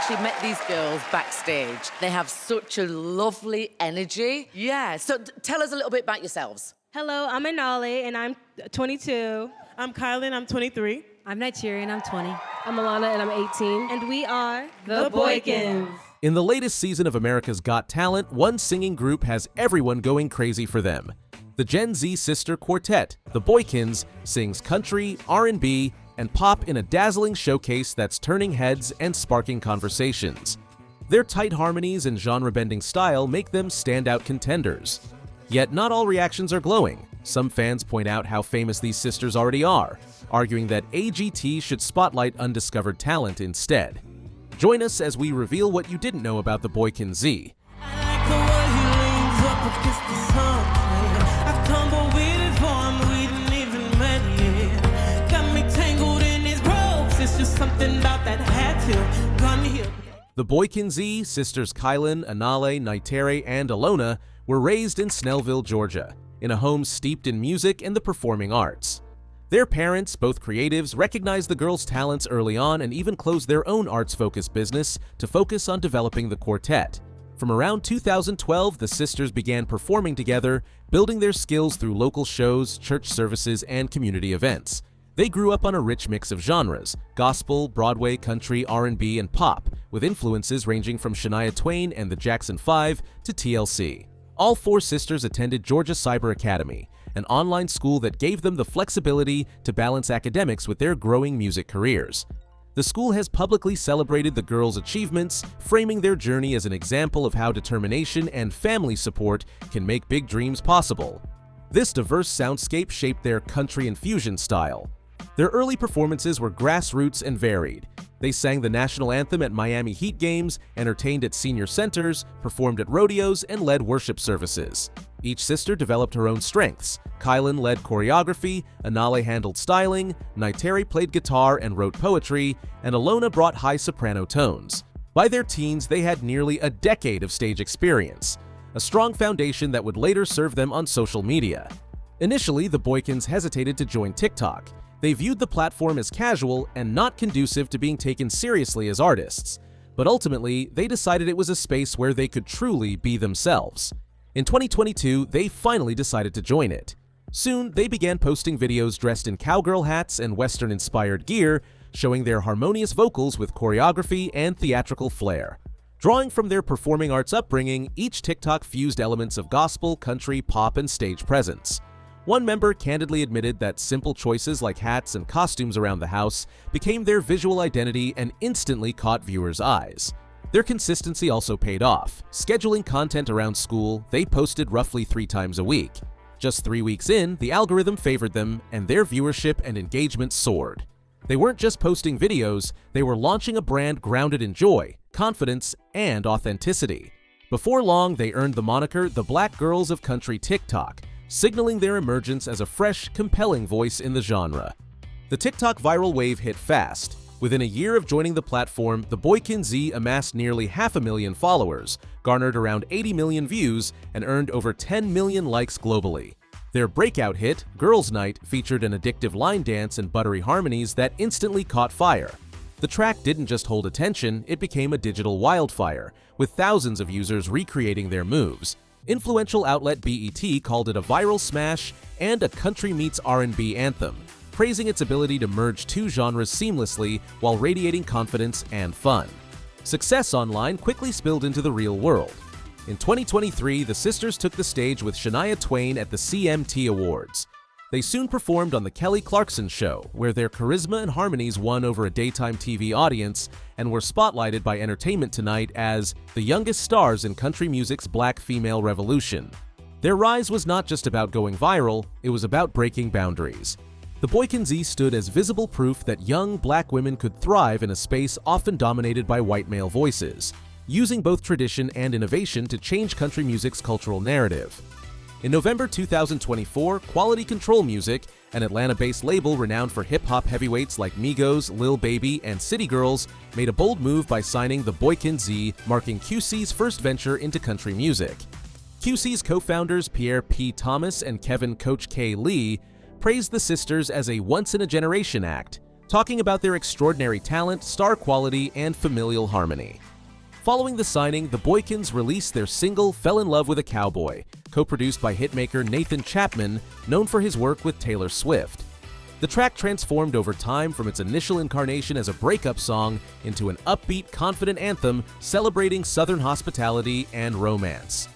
actually met these girls backstage. They have such a lovely energy. Yeah, so tell us a little bit about yourselves. Hello, I'm Anale, and I'm 22. I'm Kylan, I'm 23. I'm Nigerian, I'm 20. I'm Alana, and I'm 18. And we are The BoykinZ. In the latest season of America's Got Talent, one singing group has everyone going crazy for them. The Gen Z sister quartet, the BoykinZ, sings country, R&B, and pop in a dazzling showcase that's turning heads and sparking conversations. Their tight harmonies and genre-bending style make them standout contenders. Yet not all reactions are glowing. Some fans point out how famous these sisters already are, arguing that AGT should spotlight undiscovered talent instead. Join us as we reveal what you didn't know about the BoykinZ. The BoykinZ, sisters Kylan, Anale, Naitere, and Alona, were raised in Snellville, Georgia, in a home steeped in music and the performing arts. Their parents, both creatives, recognized the girls' talents early on and even closed their own arts-focused business to focus on developing the quartet. From around 2012, the sisters began performing together, building their skills through local shows, church services, and community events. They grew up on a rich mix of genres: gospel, Broadway, country, R&B, and pop, with influences ranging from Shania Twain and the Jackson 5 to TLC. All four sisters attended Georgia Cyber Academy, an online school that gave them the flexibility to balance academics with their growing music careers. The school has publicly celebrated the girls' achievements, framing their journey as an example of how determination and family support can make big dreams possible. This diverse soundscape shaped their country and fusion style. Their early performances were grassroots and varied. They sang the national anthem at Miami Heat games, entertained at senior centers, performed at rodeos, and led worship services. Each sister developed her own strengths. Kylan led choreography, Anale handled styling, Naitere played guitar and wrote poetry, and Alona brought high soprano tones. By their teens, they had nearly a decade of stage experience, a strong foundation that would later serve them on social media. Initially, the BoykinZ hesitated to join TikTok. They viewed the platform as casual and not conducive to being taken seriously as artists, but ultimately, they decided it was a space where they could truly be themselves. In 2022, they finally decided to join it. Soon, they began posting videos dressed in cowgirl hats and Western-inspired gear, showing their harmonious vocals with choreography and theatrical flair. Drawing from their performing arts upbringing, each TikTok fused elements of gospel, country, pop, and stage presence. One member candidly admitted that simple choices like hats and costumes around the house became their visual identity and instantly caught viewers' eyes. Their consistency also paid off. Scheduling content around school, they posted roughly 3 times a week. Just 3 weeks in, the algorithm favored them, and their viewership and engagement soared. They weren't just posting videos, they were launching a brand grounded in joy, confidence, and authenticity. Before long, they earned the moniker the Black Girls of Country TikTok, signaling their emergence as a fresh, compelling voice in the genre. The TikTok viral wave hit fast. Within a year of joining the platform, the BoykinZ amassed nearly 500,000 followers, garnered around 80 million views, and earned over 10 million likes globally. Their breakout hit, Girls' Night, featured an addictive line dance and buttery harmonies that instantly caught fire. The track didn't just hold attention, it became a digital wildfire, with thousands of users recreating their moves. Influential outlet BET called it a viral smash and a country meets R&B anthem, praising its ability to merge two genres seamlessly while radiating confidence and fun. Success online quickly spilled into the real world. In 2023, the sisters took the stage with Shania Twain at the CMT Awards. They soon performed on The Kelly Clarkson Show, where their charisma and harmonies won over a daytime TV audience and were spotlighted by Entertainment Tonight as the youngest stars in country music's black female revolution. Their rise was not just about going viral, it was about breaking boundaries. The BoykinZ stood as visible proof that young black women could thrive in a space often dominated by white male voices, using both tradition and innovation to change country music's cultural narrative. In November 2024, Quality Control Music, an Atlanta-based label renowned for hip-hop heavyweights like Migos, Lil Baby, and City Girls, made a bold move by signing the BoykinZ, marking QC's first venture into country music. QC's co-founders Pierre P. Thomas and Kevin Coach K. Lee praised the sisters as a once-in-a-generation act, talking about their extraordinary talent, star quality, and familial harmony. Following the signing, the BoykinZ released their single Fell in Love with a Cowboy, co-produced by hitmaker Nathan Chapman, known for his work with Taylor Swift. The track transformed over time from its initial incarnation as a breakup song into an upbeat, confident anthem celebrating Southern hospitality and romance.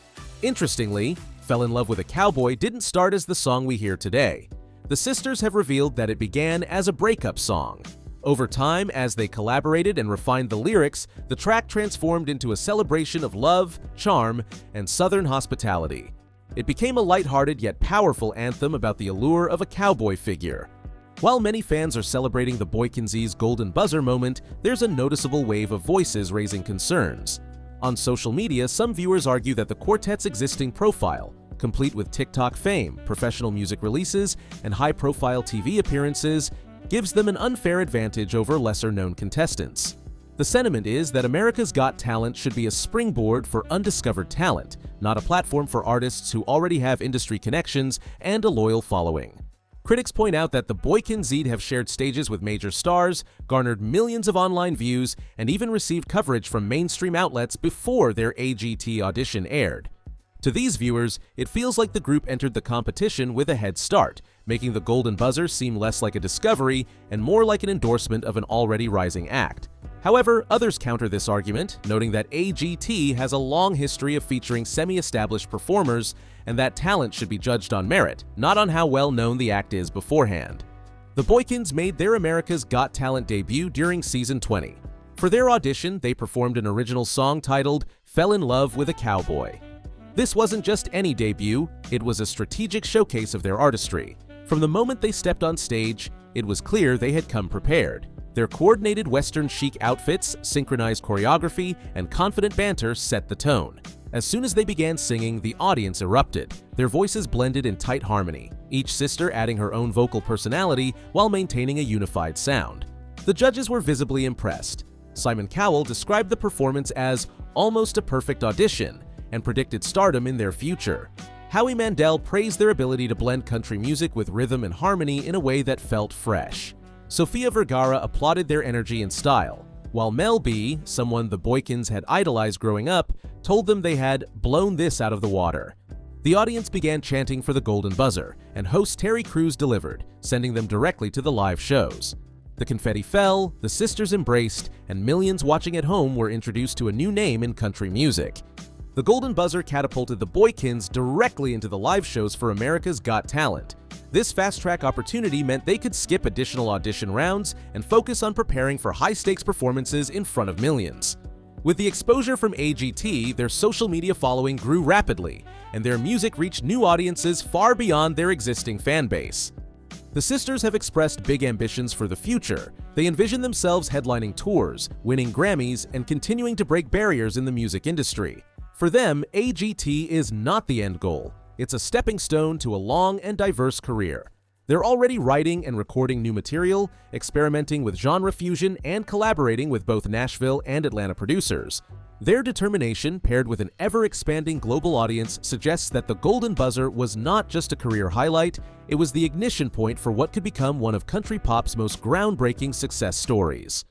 Interestingly, Fell in Love with a Cowboy didn't start as the song we hear today. The sisters have revealed that it began as a breakup song. Over time, as they collaborated and refined the lyrics, the track transformed into a celebration of love, charm, and Southern hospitality. It became a lighthearted yet powerful anthem about the allure of a cowboy figure. While many fans are celebrating the BoykinZ's golden buzzer moment, there's a noticeable wave of voices raising concerns. On social media, some viewers argue that the quartet's existing profile, complete with TikTok fame, professional music releases, and high-profile TV appearances, gives them an unfair advantage over lesser-known contestants. The sentiment is that America's Got Talent should be a springboard for undiscovered talent, not a platform for artists who already have industry connections and a loyal following. Critics point out that the BoykinZ have shared stages with major stars, garnered millions of online views, and even received coverage from mainstream outlets before their AGT audition aired. To these viewers, it feels like the group entered the competition with a head start, making the golden buzzer seem less like a discovery and more like an endorsement of an already rising act. However, others counter this argument, noting that AGT has a long history of featuring semi-established performers and that talent should be judged on merit, not on how well known the act is beforehand. The BoykinZ made their America's Got Talent debut during Season 20. For their audition, they performed an original song titled Fell in Love with a Cowboy. This wasn't just any debut, it was a strategic showcase of their artistry. From the moment they stepped on stage, it was clear they had come prepared. Their coordinated Western chic outfits, synchronized choreography, and confident banter set the tone. As soon as they began singing, the audience erupted. Their voices blended in tight harmony, each sister adding her own vocal personality while maintaining a unified sound. The judges were visibly impressed. Simon Cowell described the performance as almost a perfect audition and predicted stardom in their future. Howie Mandel praised their ability to blend country music with rhythm and harmony in a way that felt fresh. Sofia Vergara applauded their energy and style, while Mel B, someone the BoykinZ had idolized growing up, told them they had blown this out of the water. The audience began chanting for the golden buzzer, and host Terry Crews delivered, sending them directly to the live shows. The confetti fell, the sisters embraced, and millions watching at home were introduced to a new name in country music. The golden buzzer catapulted the BoykinZ directly into the live shows for America's Got Talent. This fast-track opportunity meant they could skip additional audition rounds and focus on preparing for high-stakes performances in front of millions. With the exposure from AGT, their social media following grew rapidly, and their music reached new audiences far beyond their existing fan base. The sisters have expressed big ambitions for the future. They envision themselves headlining tours, winning Grammys, and continuing to break barriers in the music industry. For them, AGT is not the end goal. It's a stepping stone to a long and diverse career. They're already writing and recording new material, experimenting with genre fusion, and collaborating with both Nashville and Atlanta producers. Their determination, paired with an ever-expanding global audience, suggests that the Golden Buzzer was not just a career highlight, it was the ignition point for what could become one of country pop's most groundbreaking success stories.